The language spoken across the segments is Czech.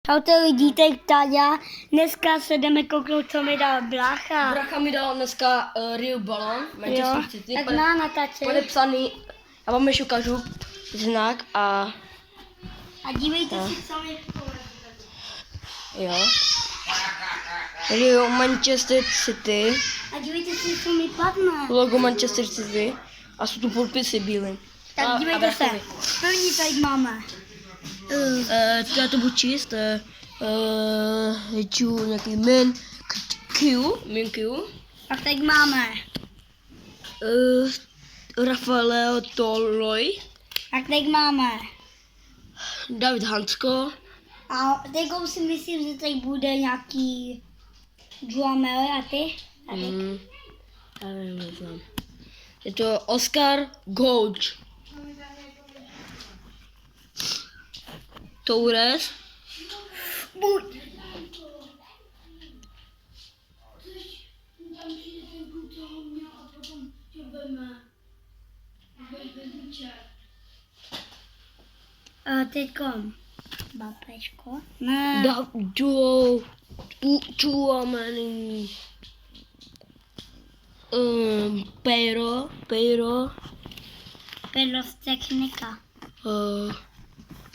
Čaute lidi, teď Táďa. Dneska se jdeme kouknout, co mi dal brácha. Brácha mi dal dneska Rio Balon, Manchester City, tak má natáčet. podepsaný, já vám ještě ukážu znak a dívejte si, co mi jo. Rio Manchester City, A dívejte si, co mi padne. logo Manchester City a jsou tu podpisy bílé. Tak dívejte se. První tady máme. Já to budu číst. Nějaký Min Q. Pak tady máme. Rafael Toloi, Tak tady máme. David Hansko, A teď si myslím, že tady bude nějaký Joamele a ty. já nevím, neznám. Je to Oscar Gouch, Torres, Buď. A teďkom Bapečko. Ne. Chouameni, Peiro, Pedro z technika.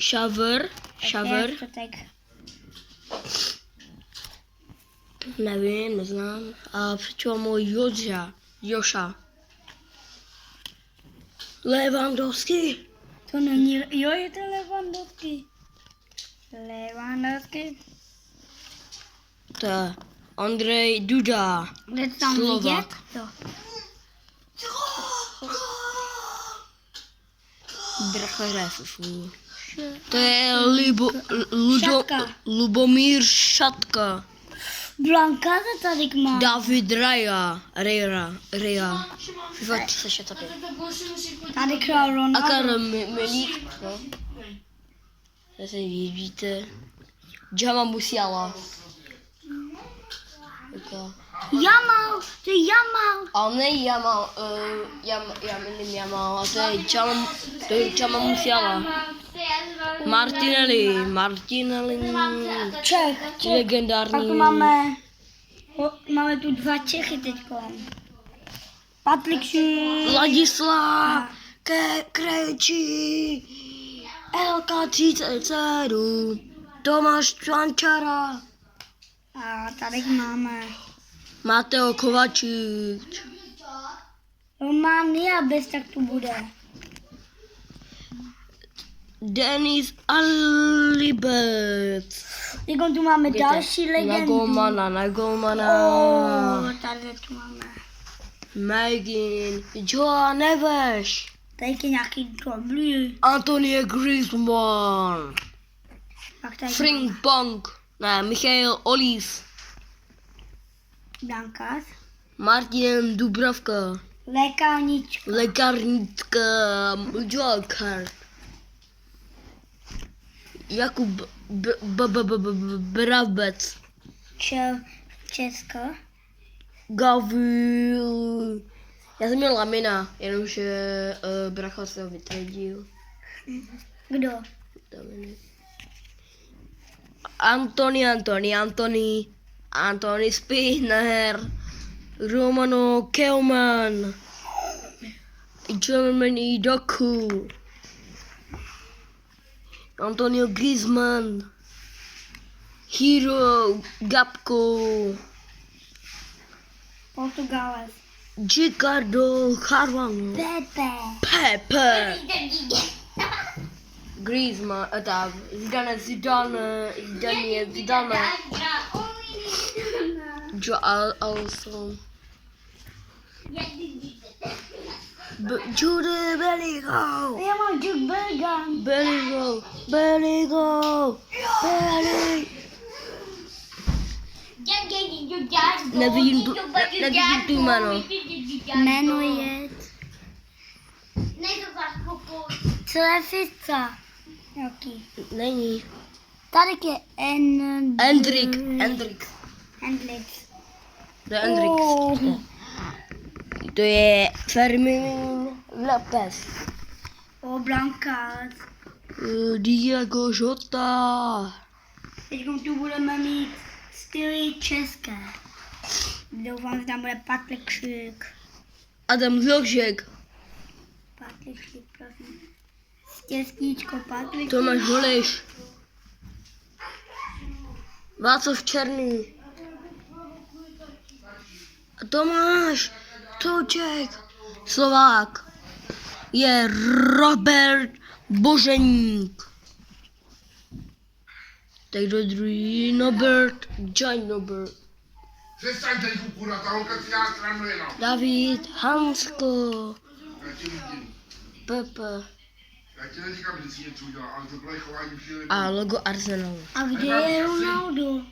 Shaver, To tak. nevím, neznám. A Chouamo Joša. Lewandowski. To není, jo, je to Lewandowski. To je Andrej Duda. Kde to tam Slovák. vidět? Jo. Bracha hraje fufů. To je Šatka. Lubomír Šatka. Blanka to tady má. David Raya. FIFA 365. Tady král A Ronaldo. Karel Melík. No. Zase vidíte. Jama Musiala. Jamal, to je Jamal. Ale ne Jamal, Jamal, a to je Jama Musiala. Martinelli, Čech. legendární. Pak tu máme tu dva Čechy teďko. Patrik Šík. Ladislav Krejčí, LK37, Tomáš Čvančara, A tady máme Mateo Kovačič, Románia, bez tak tu bude. Denis Alibert, Teďko tu máme další legendu. na golmana, Tady tu máme. Megan, Joa Neves, Tady je nějaký dobrý. Antoine Griezmann, Pak tady Frank Bonk, Michael Olis, Brankář. Martin Dubravka, Lékárnička. Joker, Jakub Brabec, Česko. Gavil. Já jsem měl Lamina, jenomže bracha se ho vytradil. Kdo? Antony Spinner, Romano Kelman, Germany Doku, Antonio Griezmann, Hero Gapko, Portugalec. Ricardo Carvalho, Pepe, Griezmann, Zidane, Joe Alson, Jude Bellingham, Já mám Jude Bellingham. Bellingham. Nevidím tu jméno. Jméno je Celefica. Jaký? Není. Tady je Hendrik. Hendrix. To je Hendrik. To je Fermin Lopez. Brankář. Diego Jota. Teď tu budeme mít styly české. Doufám, že tam bude Patlikšík. Adam Zložek. Patlikšík, prosím. Stěstíčko, Patlikšík. Tomáš Holeš. Václav Černý. A Tomáš Touček. Slovák. Je Robert Boženík. Tak do druhý Nobert, John Nobert. Přestaňte jich ukurat, ta holka si já trénuje, no. David Hansko. Já ti vidím. Pepe. Já ti neříkám, že si něco udělal, ale tohle je chování přijde. A logo Arsenalu. A kde je Ronaldo?